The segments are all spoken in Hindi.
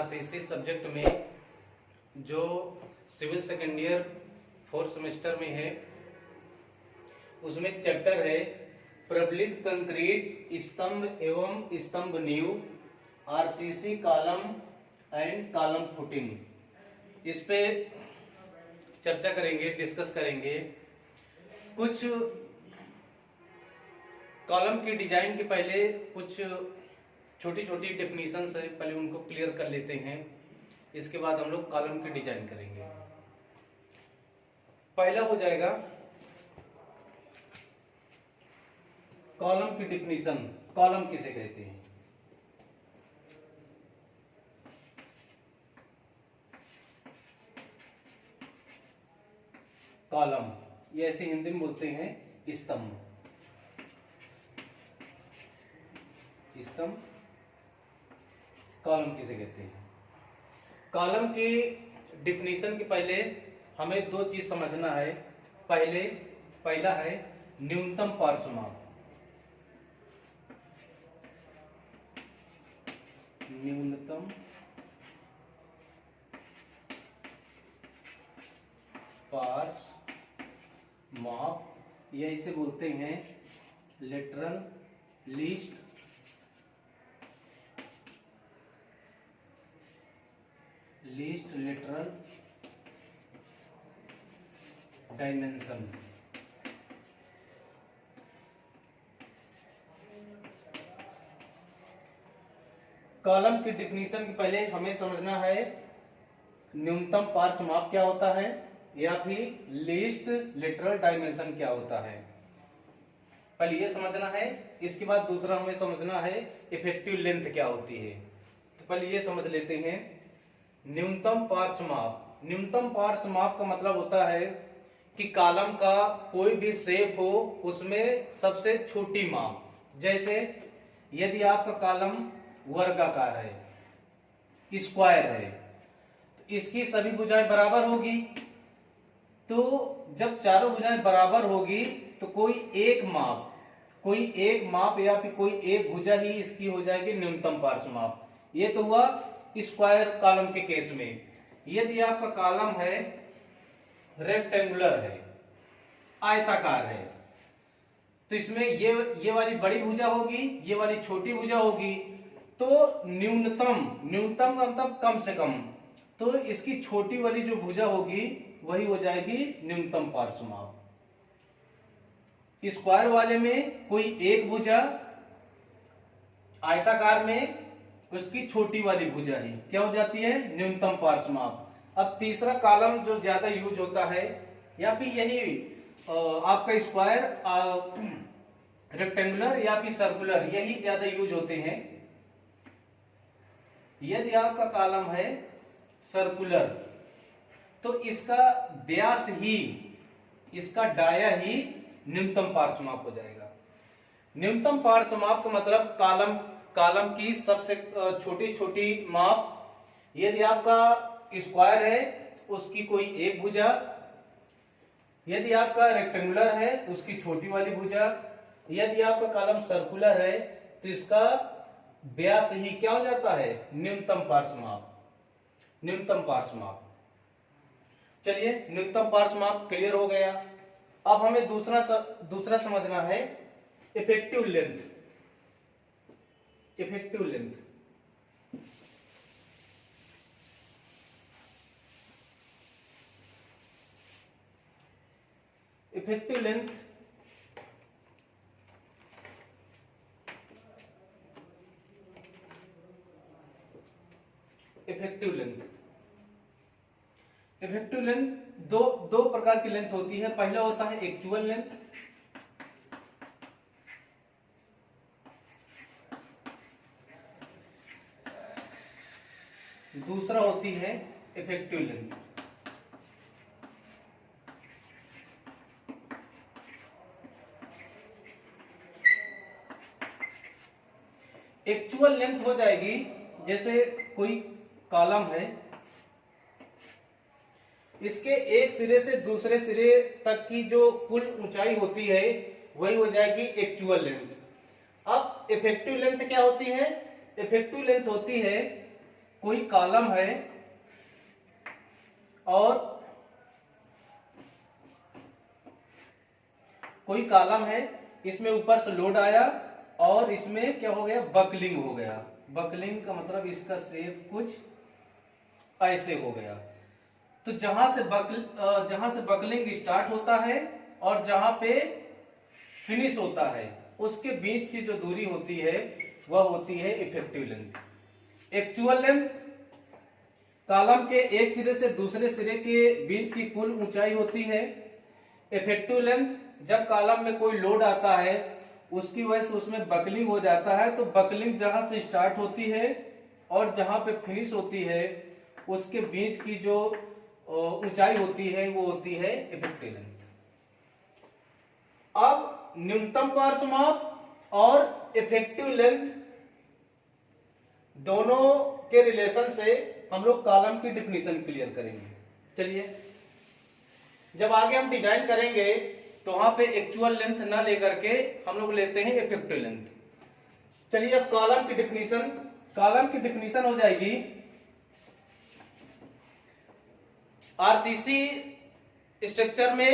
आरसीसी सब्जेक्ट में जो civil second year 4th semester में है, उसमें चैप्टर है प्रबलित कंक्रीट स्तंभ एवं स्तंभ नींव, RCC column and column footing. इस पे चर्चा करेंगे, डिस्कस करेंगे। कुछ कॉलम की डिजाइन के पहले कुछ छोटी छोटी डेफिनेशंस है, पहले उनको क्लियर कर लेते हैं। इसके बाद हम लोग कॉलम की डिजाइन करेंगे। पहला हो जाएगा कॉलम की डेफिनेशन। कॉलम किसे कहते हैं? कॉलम, ये ऐसे हिंदी में बोलते हैं स्तंभ। स्तंभ कॉलम किसे कहते हैं? कॉलम की डेफिनेशन के पहले हमें दो चीज समझना है। पहला है न्यूनतम पार्श्व माप। न्यूनतम पार्श्व माप, या इसे बोलते हैं lateral least lateral dimension. Column की डेफिनेशन के पहले हमें समझना है न्यूनतम पार्श्व माप क्या होता है, या फिर लीस्ट लेटरल डायमेंशन क्या होता है। पहले ये समझना है। इसके बाद दूसरा हमें समझना है इफेक्टिव लेंथ क्या होती है। तो पहले ये समझ लेते हैं न्यूनतम पार्श्व माप। न्यूनतम पार्श्व माप का मतलब होता है कि कॉलम का कोई भी शेप हो, उसमें सबसे छोटी माप। जैसे यदि आपका कॉलम वर्गाकार है, स्क्वायर है, तो इसकी सभी भुजाएं बराबर होगी। तो जब चारों भुजाएं बराबर होगी तो कोई एक माप या फिर कोई एक भुजा ही इसकी हो जाएगी न्यूनतम पार्श्व माप। ये तो हुआ स्क्वायर कॉलम के केस में। यदि आपका कॉलम है रेक्टेंगुलर है, आयताकार है, तो इसमें ये वाली बड़ी भुजा होगी, ये वाली छोटी भुजा होगी। तो न्यूनतम का मतलब कम से कम, तो इसकी छोटी वाली जो भुजा होगी वही हो जाएगी न्यूनतम पार्श्व माप। स्क्वायर वाले में कोई एक भुजा, आयताकार में उसकी छोटी वाली भुजा ही क्या हो जाती है, न्यूनतम पार्श्व माप। अब तीसरा कॉलम जो ज्यादा यूज होता है, या फिर यही आपका स्क्वायर, रेक्टेंगुलर या फिर सर्कुलर, यही ज्यादा यूज होते हैं। यदि आपका कॉलम है सर्कुलर, तो इसका व्यास ही, इसका डाया ही न्यूनतम पार्श्व माप हो जाएगा। न्यूनतम पार्श्व माप का मतलब कॉलम की सबसे छोटी छोटी माप। यदि आपका स्क्वायर है, उसकी कोई एक भुजा। यदि आपका रेक्टेंगुलर है, उसकी छोटी वाली भुजा। यदि आपका कॉलम सर्कुलर है, तो इसका व्यास ही क्या हो जाता है, न्यूनतम पार्श्व माप। न्यूनतम पार्श्व माप। चलिए, न्यूनतम पार्श्व माप क्लियर हो गया। अब हमें दूसरा समझना है effective length. Effective length effective length effective length effective length दो प्रकार की लेंथ होती है। पहला होता है एक्चुअल लेंथ, दूसरा होती है इफेक्टिव लेंथ। एक्चुअल लेंथ हो जाएगी, जैसे कोई कॉलम है, इसके एक सिरे से दूसरे सिरे तक की जो कुल ऊंचाई होती है वही हो जाएगी एक्चुअल लेंथ। अब इफेक्टिव लेंथ क्या होती है? इफेक्टिव लेंथ होती है कोई कॉलम है और कोई कॉलम है, इसमें ऊपर से लोड आया और इसमें क्या हो गया, बकलिंग हो गया। बकलिंग का मतलब इसका शेप कुछ ऐसे हो गया। तो जहां से बकलिंग स्टार्ट होता है और जहां पे फिनिश होता है, उसके बीच की जो दूरी होती है वह होती है effective length. Actual length column के एक सिरे से दूसरे सिरे के बीच की कुल ऊंचाई होती है। इफेक्टिव लेंथ जब कॉलम में कोई लोड आता है, उसकी वजह से उसमें बकलिंग हो जाता है, तो बकलिंग जहां से स्टार्ट होती है और जहां पे फिनिश होती है, उसके बीच की जो ऊंचाई होती है वो होती है इफेक्टिव लेंथ। अब न्यूनतम पार्श्व माप और इफेक्टिव लेंथ दोनों के रिलेशन से हम लोग कॉलम की डिफिनीशन क्लियर करेंगे। चलिए, जब आगे हम डिजाइन करेंगे तो वहां पे एक्चुअल लेंथ ना लेकर के हम लोग लेते हैं इफेक्टिव लेंथ। चलिए, अब कॉलम की डिफिनीशन हो जाएगी, आरसीसी स्ट्रक्चर में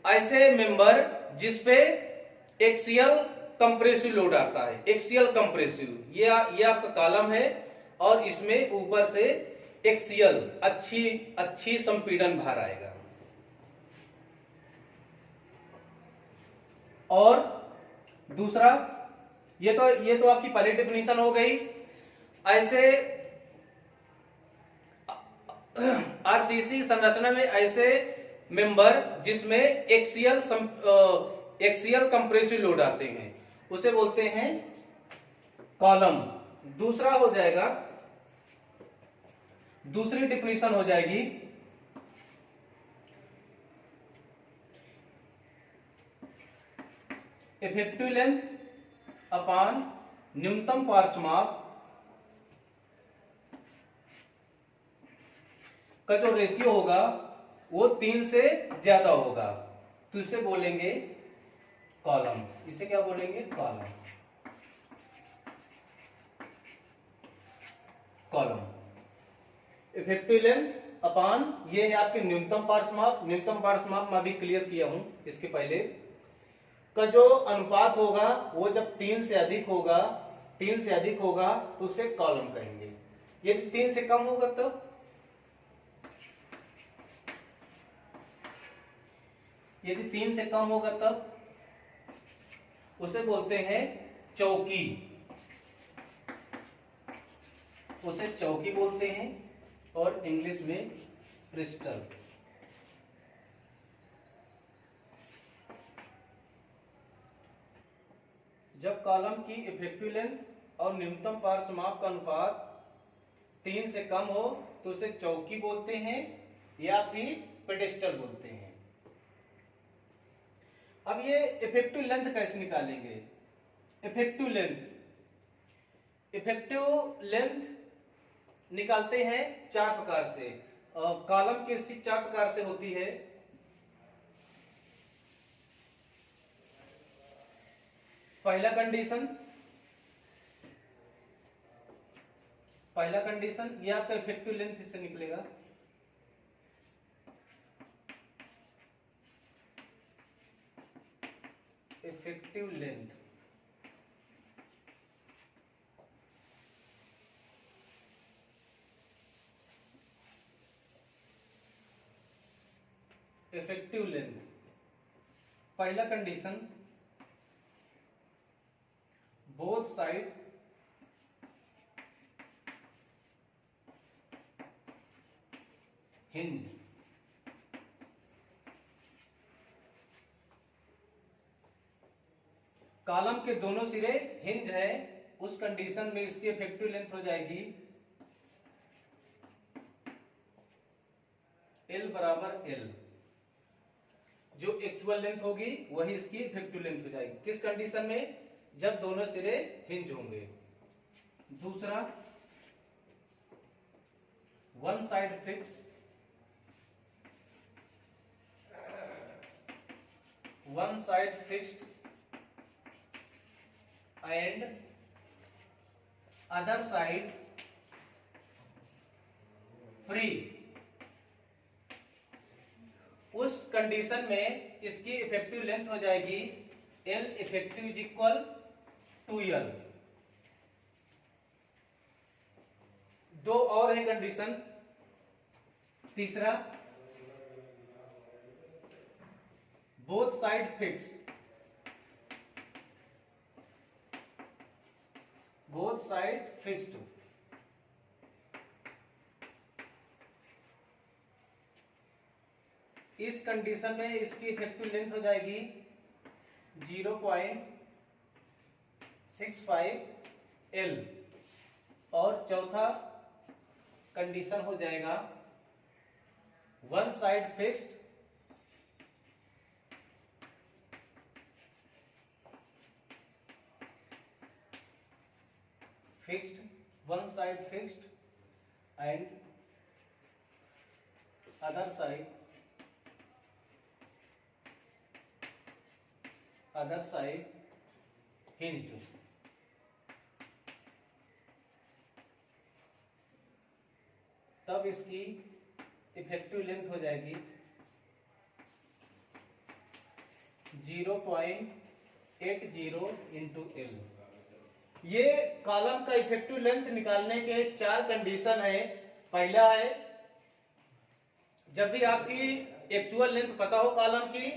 ऐसे मेंबर जिसपे एक्सियल कंप्रेसिव लोड आता है। एक्सियल कंप्रेसिव, ये आपका कॉलम है और इसमें ऊपर से एक्सियल अच्छी संपीड़न भार आएगा। और दूसरा, ये तो आपकी पहली डेफिनेशन हो गई। ऐसे आरसीसी संरचना में ऐसे मेंबर जिसमें एक्सियल कंप्रेसिव लोड आते हैं उसे बोलते हैं कॉलम। दूसरा हो जाएगा, दूसरी डेफिनेशन हो जाएगी इफेक्टिव लेंथ अपॉन न्यूनतम पार्श्व माप का जो रेशियो होगा वो 3 से ज्यादा होगा, तो इसे बोलेंगे कॉलम। इसे क्या बोलेंगे, कॉलम। इफेक्टिव लेंथ अपॉन ये है आपके न्यूनतम पार्श्व माप। न्यूनतम पार्श्व माप मैं भी क्लियर किया हूं इसके पहले का जो अनुपात होगा वो जब 3 से अधिक होगा तो उसे कॉलम कहेंगे। यदि 3 से कम होगा तो तब उसे बोलते हैं चौकी। उसे चौकी बोलते हैं और इंग्लिश में क्रिस्टल। जब कॉलम की इफेक्टिव लेंथ और न्यूनतम पार्श्व माप का अनुपात 3 से कम हो तो उसे चौकी बोलते हैं या फिर पेडेस्टल बोलते हैं। अब ये इफेक्टिव लेंथ कैसे निकालेंगे? इफेक्टिव लेंथ निकालते हैं 4 प्रकार से। कॉलम की स्थिति 4 प्रकार से होती है। पहला कंडीशन ये आपका इफेक्टिव लेंथ इससे निकलेगा। इफेक्टिव लेंथ पहला condition, both side hinge. Column के दोनों सिरे हिंज है, उस कंडीशन में इसकी इफेक्टिव लेंथ हो जाएगी L बराबर L। जो एक्चुअल लेंथ होगी वही इसकी इफेक्टिव लेंथ हो जाएगी। किस कंडीशन में? जब दोनों सिरे हिंज होंगे। दूसरा, one side fixed and other side free, उस कंडीशन में इसकी इफेक्टिव लेंथ हो जाएगी L effective is equal to L। दो और है कंडीशन। तीसरा, both side fix, both side fixed, इस कंडीशन में इसकी इफेक्टिव लेंथ हो जाएगी 0.65 L। और चौथा कंडीशन हो जाएगा one side fixed, one side fixed and other side hinged. तब इसकी इफेक्टिव लेंथ हो जाएगी 0.80 इंटू L। ये कॉलम का इफेक्टिव लेंथ निकालने के 4 कंडीशन है। पहला है, जब भी आपकी एक्चुअल लेंथ पता हो कॉलम की,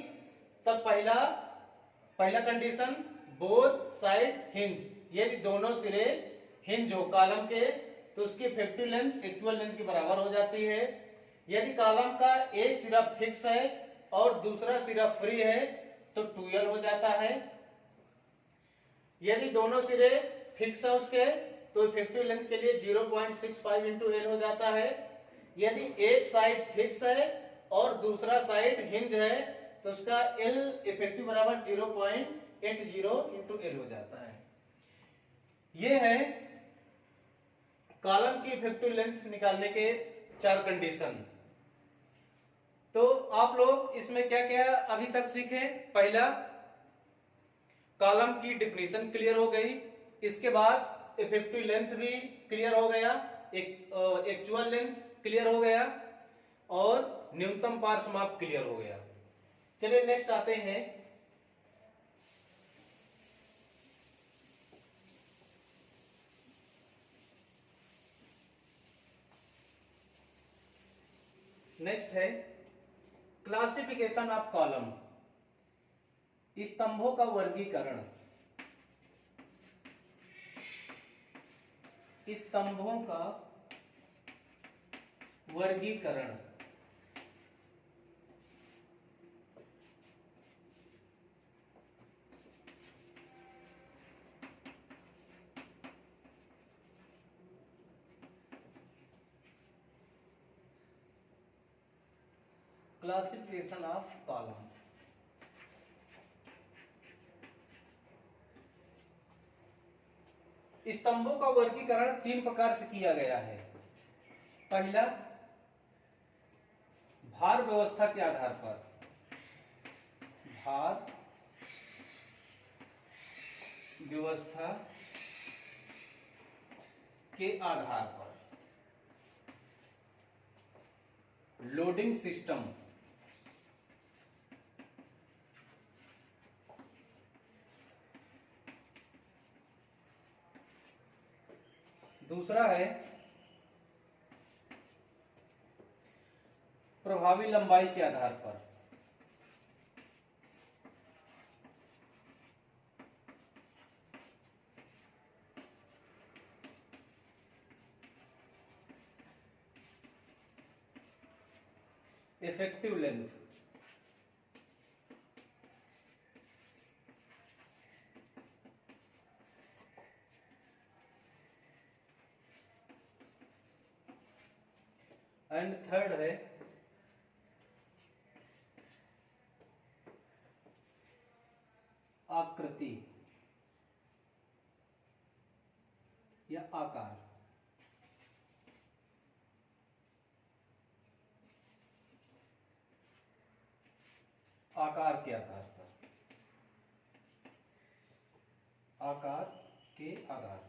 तब पहला कंडीशन बोथ साइड हिंज, यदि दोनों सिरे हिंज हो कॉलम के तो उसकी इफेक्टिव लेंथ एक्चुअल लेंथ के बराबर हो जाती है। यदि कॉलम का एक सिरा फिक्स है और दूसरा सिरा फ्री है तो 2L हो जाता है। यदि दोनों सिरे फिक्स है उसके तो इफेक्टिव लेंथ के लिए 0.65 इंटू L हो जाता है। यदि एक साइड फिक्स है और दूसरा साइड हिंज है तो उसका L इफेक्टिव बराबर 0.80 इंटू L हो जाता है। ये है कॉलम की इफेक्टिव लेंथ निकालने के 4 कंडीशन। तो आप लोग इसमें क्या क्या अभी तक सीखे? पहला, कॉलम की डेफिनेशन क्लियर हो गई। इसके बाद इफेक्टिव लेंथ भी क्लियर हो गया, एक्चुअल लेंथ क्लियर हो गया और न्यूनतम पार्श्व माप क्लियर हो गया। चलिए नेक्स्ट आते हैं नेक्स्ट है क्लासिफिकेशन ऑफ कॉलम, स्तंभों का वर्गीकरण। स्तंभों का वर्गीकरण। Classification of column. स्तंभों का वर्गीकरण 3 प्रकार से किया गया है। पहला, भार व्यवस्था के आधार पर, भार व्यवस्था के आधार पर, लोडिंग सिस्टम। दूसरा है प्रभावी लंबाई के आधार पर, इफेक्टिव लेंथ। एंड थर्ड है आकृति या आकार। आकार के आधार पर, आकार के आधार पर।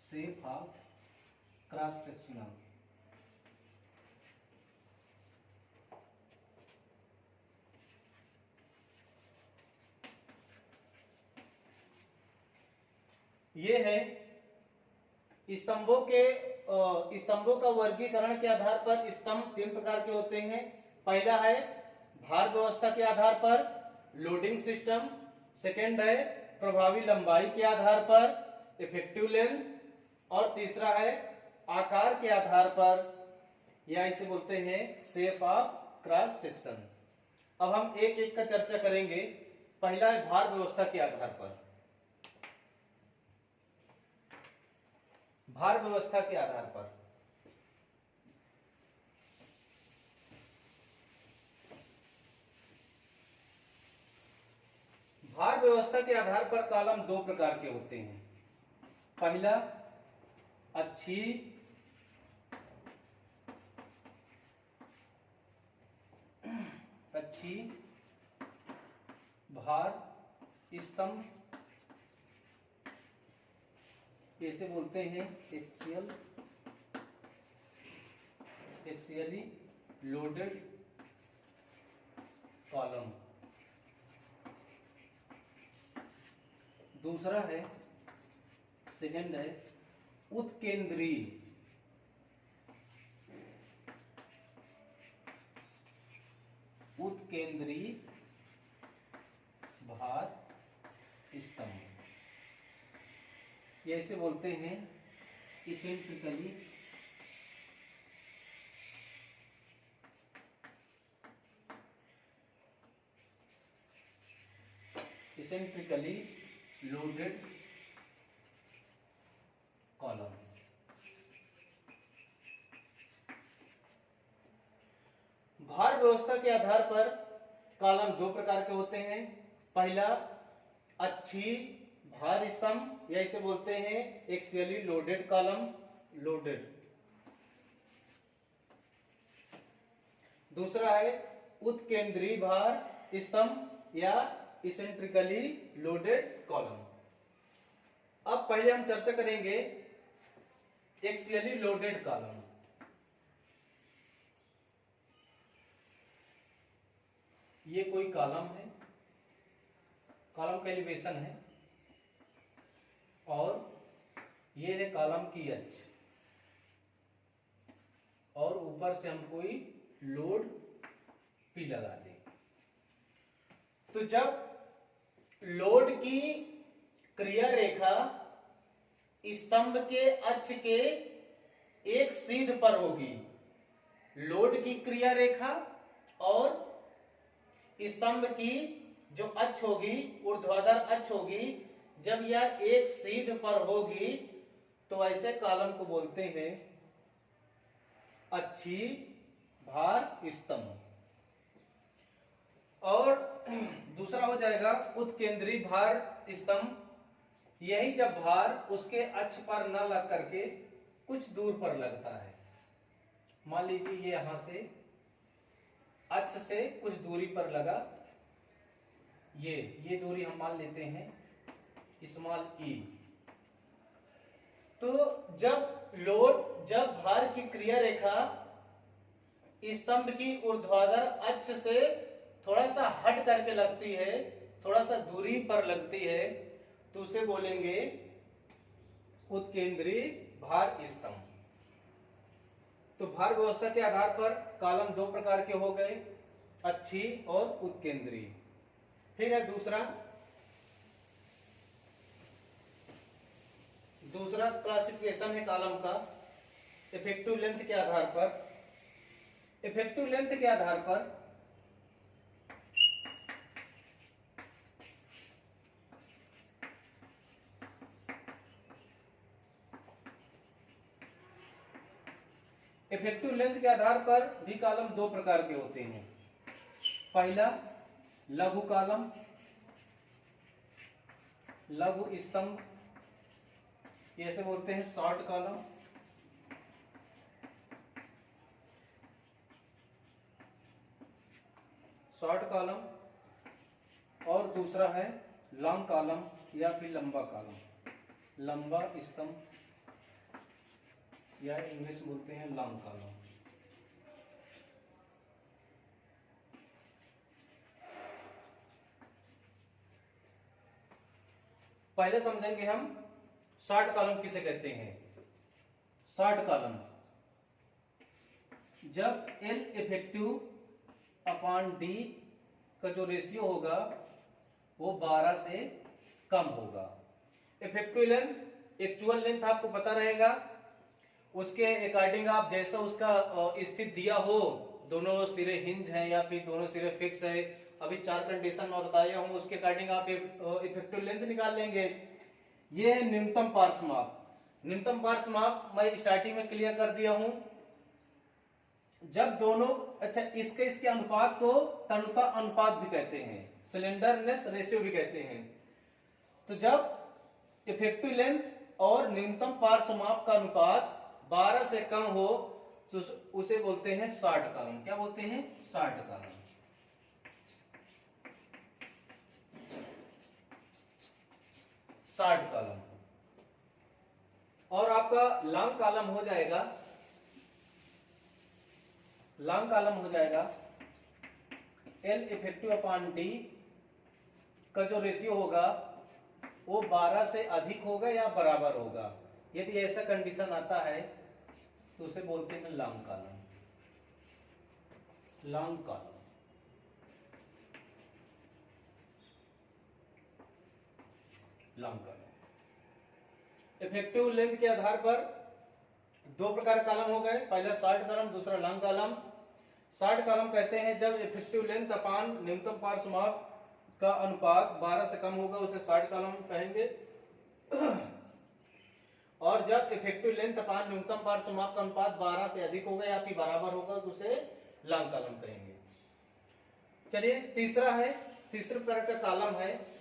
Shape of cross sectional. ये है स्तंभों का वर्गीकरण के आधार पर स्तंभ तीन प्रकार के होते हैं। पहला है भार व्यवस्था के आधार पर लोडिंग सिस्टम, सेकंड है प्रभावी लंबाई के आधार पर इफेक्टिव लेंथ, और तीसरा है आकार के आधार पर, या इसे बोलते हैं शेप ऑफ क्रॉस सेक्शन। अब हम एक एक का चर्चा करेंगे। पहला है भार व्यवस्था के आधार पर। भार व्यवस्था के आधार पर भार व्यवस्था के आधार पर कॉलम दो प्रकार के होते हैं। पहला अच्छी भार स्तंभ, इसे बोलते हैं एक्सियली लोडेड कॉलम। दूसरा है सेकंड है उत्केंद्रीय भार स्तंभ, ये इसे बोलते हैं इसेंट्रिकली लोडेड कॉलम। भार व्यवस्था के आधार पर कॉलम दो प्रकार के होते हैं। पहला अच्छी भार स्तंभ, या इसे बोलते हैं एक्सियली लोडेड कॉलम, लोडेड। दूसरा है उत्केंद्रीय भार स्तंभ या इसेंट्रिकली लोडेड कॉलम। अब पहले हम चर्चा करेंगे एक्सियली लोडेड कॉलम। ये कोई कॉलम है, कॉलम का एलिवेशन है, और ये है कॉलम की अक्ष, और ऊपर से हम कोई लोड पी लगा दें। तो जब लोड की क्रिया रेखा स्तंभ के अक्ष के एक सीध पर होगी, लोड की क्रिया रेखा और स्तंभ की जो अक्ष होगी, ऊर्ध्वाधर अक्ष होगी, जब यह एक सीध पर होगी तो ऐसे कॉलम को बोलते हैं अच्छी भार स्तंभ। और दूसरा हो जाएगा उत्केंद्रीय भार स्तंभ। यही जब भार उसके अक्ष पर न लग करके कुछ दूर पर लगता है। मान लीजिए ये यहां से अक्ष से कुछ दूरी पर लगा, ये दूरी हम मान लेते हैं स्मॉल ई। तो जब भार की क्रिया रेखा स्तंभ की ऊर्ध्वाधर अक्ष से थोड़ा सा हट करके लगती है, थोड़ा सा दूरी पर लगती है, तो उसे बोलेंगे उत्केंद्रीय भार स्तंभ। तो भार व्यवस्था के आधार पर कॉलम दो प्रकार के हो गए, अच्छी और उत्केंद्रीय। फिर है दूसरा क्लासिफिकेशन है कॉलम का इफेक्टिव लेंथ के आधार पर। इफेक्टिव लेंथ के आधार पर भी कॉलम दो प्रकार के होते हैं। पहला लघु कॉलम, लघु स्तंभ, ऐसे बोलते हैं शॉर्ट कॉलम। Short column. और दूसरा है लॉन्ग कॉलम या फिर लंबा कॉलम, लंबा स्तंभ या इंग्लिश में बोलते हैं लॉन्ग कॉलम। पहले समझेंगे हम शॉर्ट कॉलम किसे कहते हैं। शॉर्ट कॉलम जब एल इफेक्टिव अपॉन डी का जो रेशियो होगा वो 12 से कम होगा। इफेक्टिव लेंथ एक्चुअल लेंथ आपको पता रहेगा, उसके अकॉर्डिंग आप जैसा उसका स्थिति दिया हो, दोनों सिरे हिंज हैं या फिर दोनों सिरे फिक्स है, अभी 4 कंडीशन और बताया हूं, उसके अकॉर्डिंग आप इफेक्टिव लेंथ निकाल लेंगे। ये है न्यूनतम पार्श्व माप। न्यूनतम पार्श्व माप मैं स्टार्टिंग में क्लियर कर दिया हूं। जब दोनों, अच्छा इसके अनुपात को तनुता अनुपात भी कहते हैं, सिलेंडरनेस रेशियो भी कहते हैं। तो जब इफेक्टिव लेंथ और न्यूनतम पार्श्व माप का अनुपात 12 से कम हो तो उसे बोलते हैं शॉर्ट कॉलम। क्या बोलते हैं? Short column. Short column. और आपका लॉन्ग कॉलम हो जाएगा, लॉन्ग कॉलम हो जाएगा एल इफेक्टिव अपॉन डी का जो रेशियो होगा वो 12 से अधिक होगा या बराबर होगा। यदि ऐसा कंडीशन आता है तो उसे बोलते हैं long column. Long column. Long column. Effective length के आधार पर दो प्रकार कॉलम हो गए, पहला शॉर्ट कॉलम, दूसरा लॉन्ग कॉलम। शॉर्ट कॉलम कहते हैं जब इफेक्टिव लेंथ अपान न्यूनतम पार्श्व माप का अनुपात 12 से कम होगा उसे शॉर्ट कॉलम कहेंगे। और जब इफेक्टिव लेंथ अपान न्यूनतम पार्श्व माप का अनुपात 12 से अधिक होगा या फिर बराबर होगा तो उसे लॉन्ग कॉलम कहेंगे। चलिए तीसरा है, तीसरे प्रकार का कॉलम है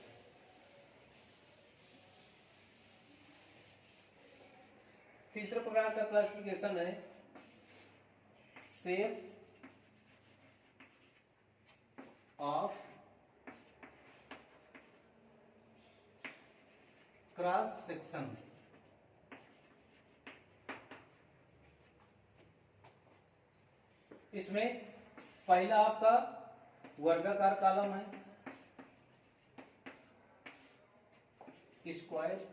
तीसरे प्रकार का क्लासिफिकेशन है शेप ऑफ क्रॉस सेक्शन। इसमें पहला आपका वर्गाकार कॉलम है, स्क्वायर।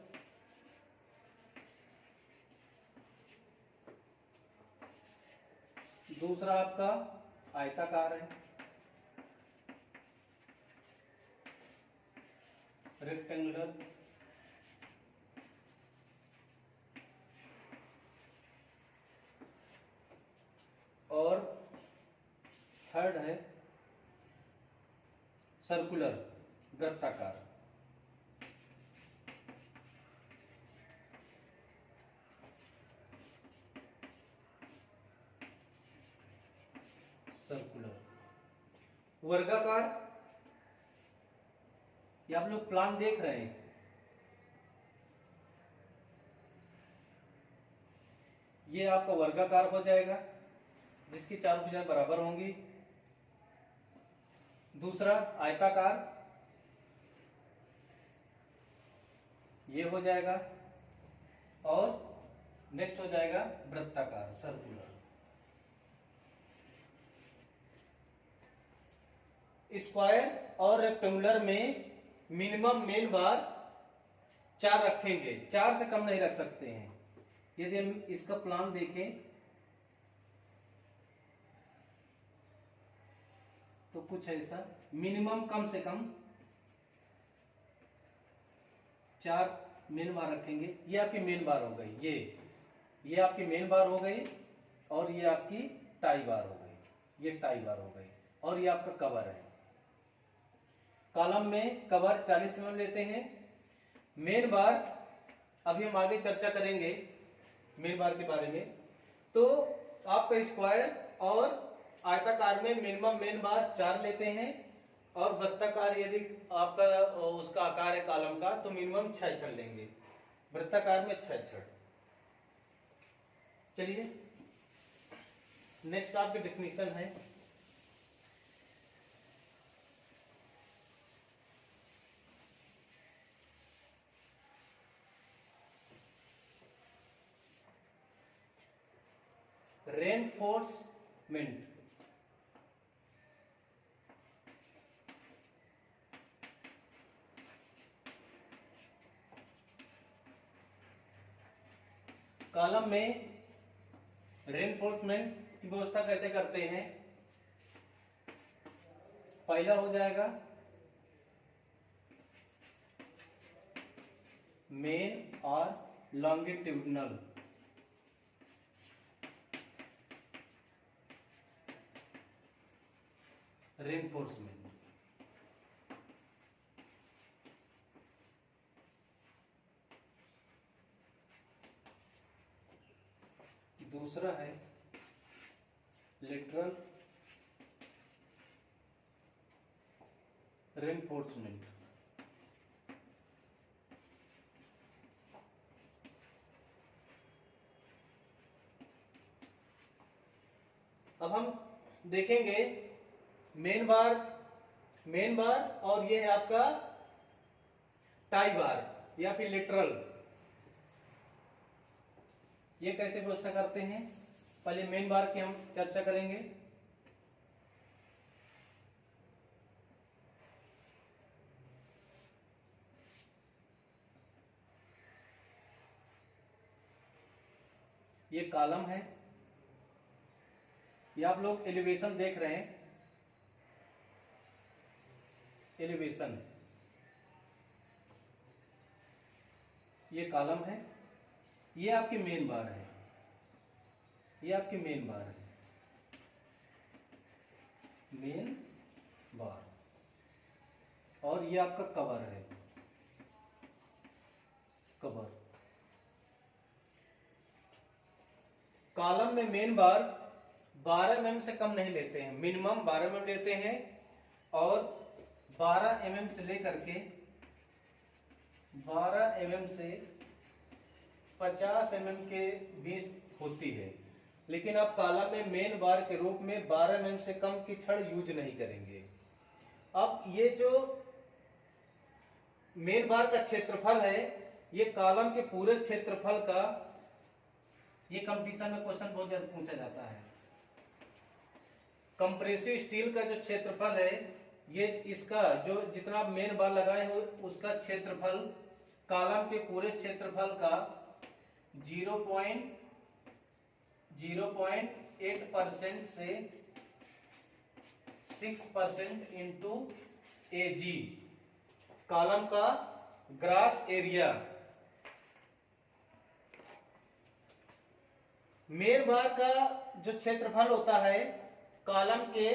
दूसरा आपका आयताकार है, रेक्टेंगुलर। और थर्ड है सर्कुलर, वृत्ताकार। सर्कुलर, वर्गाकार। ये आप लोग प्लान देख रहे हैं, ये आपका वर्गाकार हो जाएगा जिसकी चार भुजाएं बराबर होंगी। दूसरा आयताकार, ये हो जाएगा। और नेक्स्ट हो जाएगा वृत्ताकार, सर्कुलर। स्क्वायर और रेक्टेंगुलर में मिनिमम मेन बार 4 रखेंगे, 4 से कम नहीं रख सकते हैं। यदि हम इसका प्लान देखें तो कुछ ऐसा, मिनिमम कम से कम 4 मेन बार रखेंगे। ये आपकी मेन बार हो गई, ये आपकी मेन बार हो गई, और ये आपकी टाई बार हो गई, ये टाई बार हो गई, और ये आपका कवर है। कॉलम में कवर 40 mm लेते हैं। मेन बार अभी हम आगे चर्चा करेंगे मेन बार के बारे में। तो आपका स्क्वायर और आयताकार में मिनिमम मेन बार 4 लेते हैं, और वृत्ताकार यदि आपका उसका आकार है कॉलम का तो मिनिमम 6 छड़ लेंगे। वृत्ताकार में 6 छड़। चलिए नेक्स्ट आपकी डेफिनेशन है रेनफोर्समेंट। कॉलम में रेनफोर्समेंट की व्यवस्था कैसे करते हैं? पहला हो जाएगा मेन और लॉन्गिट्यूडनल। रेनफोर्समेंट। दूसरा है लेटरल रेनफोर्समेंट। अब हम देखेंगे मेन बार और ये है आपका टाई बार या फिर लिटरल। ये कैसे व्यवस्था करते हैं? पहले मेन बार की हम चर्चा करेंगे। ये कॉलम है, ये आप लोग एलिवेशन देख रहे हैं। एलिवेशन, ये कॉलम है, ये आपकी मेन बार है, ये आपकी मेन बार है, मेन बार। और ये आपका कवर है, कवर। कॉलम में मेन बार 12 mm से कम नहीं लेते हैं, मिनिमम 12 mm लेते हैं और 12 mm से लेकर के 12 mm से 50 mm के बीच होती है। लेकिन आप कॉलम में मेन बार के रूप में 12 mm से कम की छड़ यूज नहीं करेंगे। अब ये जो मेन बार का क्षेत्रफल है, ये कॉलम के पूरे क्षेत्रफल का, ये कंपटीशन में क्वेश्चन बहुत ज्यादा पूछा जाता है। कंप्रेसिव स्टील का जो क्षेत्रफल है, ये इसका जो जितना आप मेन बार लगाए हो उसका क्षेत्रफल कॉलम के पूरे क्षेत्रफल का 0.08% से 6% इंटू AG, कॉलम का ग्रास एरिया। मेन बार का जो क्षेत्रफल होता है कॉलम के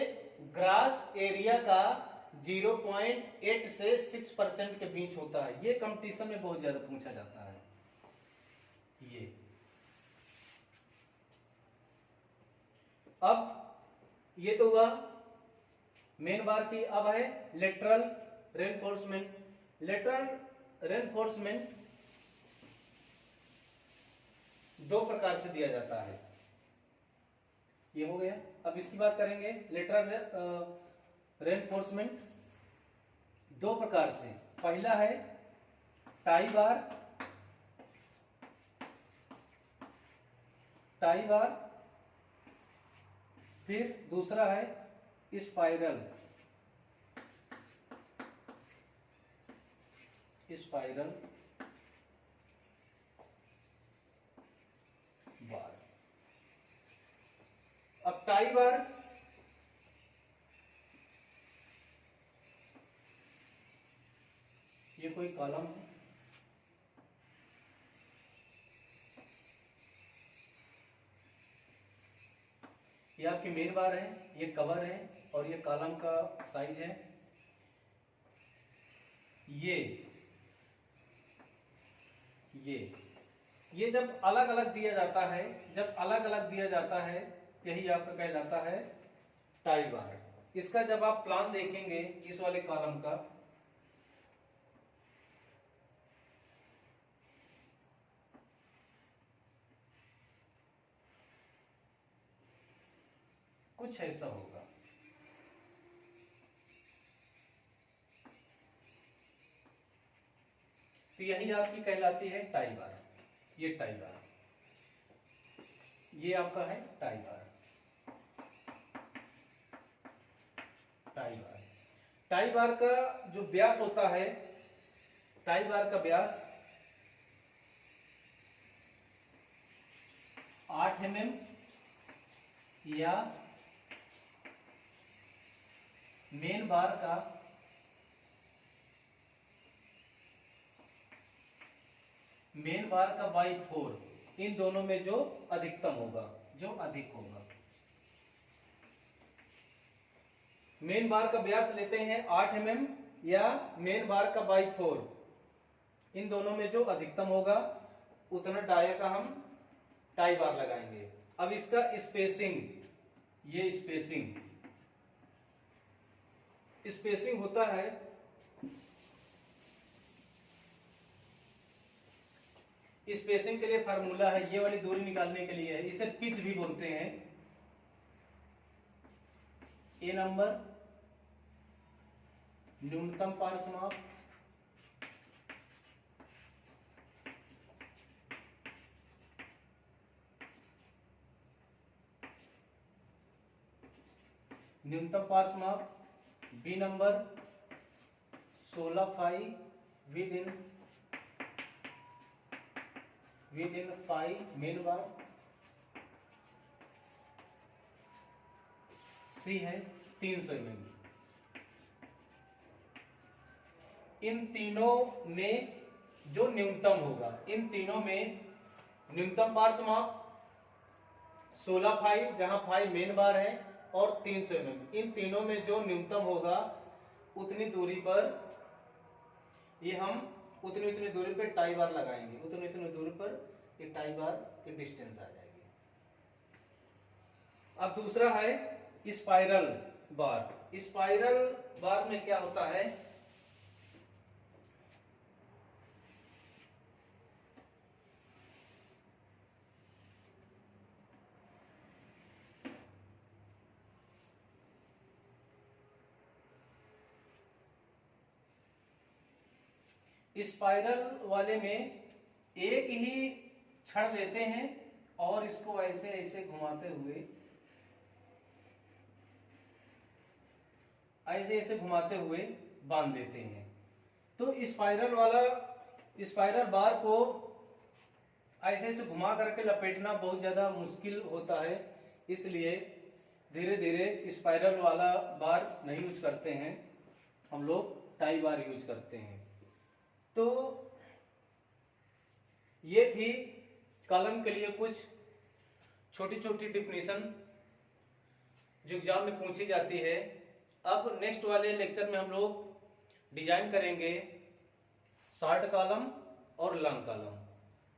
ग्रास एरिया का 0.8 से 6% के बीच होता है। ये कंपटीशन में बहुत ज्यादा पूछा जाता है। अब ये तो हुआ मेन बार की। अब है लेटरल रेनफोर्समेंट। लेटरल रेनफोर्समेंट दो प्रकार से दिया जाता है। ये हो गया। अब इसकी बात करेंगे। लेटरल रेनफोर्समेंट दो प्रकार से, पहला है टाई बार, टाई बार, फिर दूसरा है स्पाइरल, स्पाइरल बार। अब टाई बार ये कोई कॉलम है, ये आपकी मेन बार है, ये कवर है और ये कॉलम का साइज है। ये जब अलग अलग दिया जाता है, जब अलग अलग दिया जाता है यही आपका कहलाता है टाई बार। इसका जब आप प्लान देखेंगे इस वाले कॉलम का, कुछ ऐसा होगा। तो यही आपकी कहलाती है टाई बार। ये टाई बार। ये आपका है tie bar. Tie bar, tie bar का जो व्यास होता है, टाई बार का व्यास 8 mm या मेन बार का 4, इन दोनों में जो अधिकतम होगा, जो अधिक होगा। मेन बार का व्यास लेते हैं 8 mm या मेन बार का 4, इन दोनों में जो अधिकतम होगा उतना डाया का हम टाई बार लगाएंगे। अब इसका स्पेसिंग, ये स्पेसिंग होता है, स्पेसिंग के लिए फार्मूला है, ये वाली दूरी निकालने के लिए है, इसे पिच भी बोलते हैं। ए नंबर न्यूनतम पार्श्व माप B number 16 phi with in 5 main bar, C है 300 mm। इन तीनों में जो न्यूनतम होगा, इन तीनों में न्यूनतम पार्श्व माप 16 फाई, जहां फाई मेन बार है, और 300 mm, इन तीनों में जो न्यूनतम होगा उतनी दूरी पर ये हम उतनी दूरी पर टाई बार लगाएंगे, उतनी दूरी पर ये टाई बार की डिस्टेंस आ जाएगी। अब दूसरा है स्पाइरल बार। स्पाइरल बार में क्या होता है, स्पाइरल वाले में एक ही छड़ लेते हैं और इसको ऐसे ऐसे घुमाते हुए बांध देते हैं। तो स्पाइरल बार को ऐसे ऐसे घुमा करके लपेटना बहुत ज्यादा मुश्किल होता है, इसलिए धीरे धीरे स्पाइरल वाला बार नहीं यूज करते हैं, हम लोग टाई बार यूज करते हैं। तो ये थी कॉलम के लिए कुछ छोटी छोटी डिफिनेशन जो एग्जाम में पूछी जाती है। अब नेक्स्ट वाले लेक्चर में हम लोग डिजाइन करेंगे शॉर्ट कॉलम और लॉन्ग कॉलम,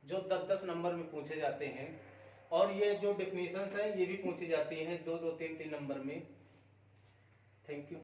जो 10-10 नंबर में पूछे जाते हैं, और ये जो डिफिनेशंस है ये भी पूछी जाती हैं 2-2, 3-3 नंबर में। Thank you.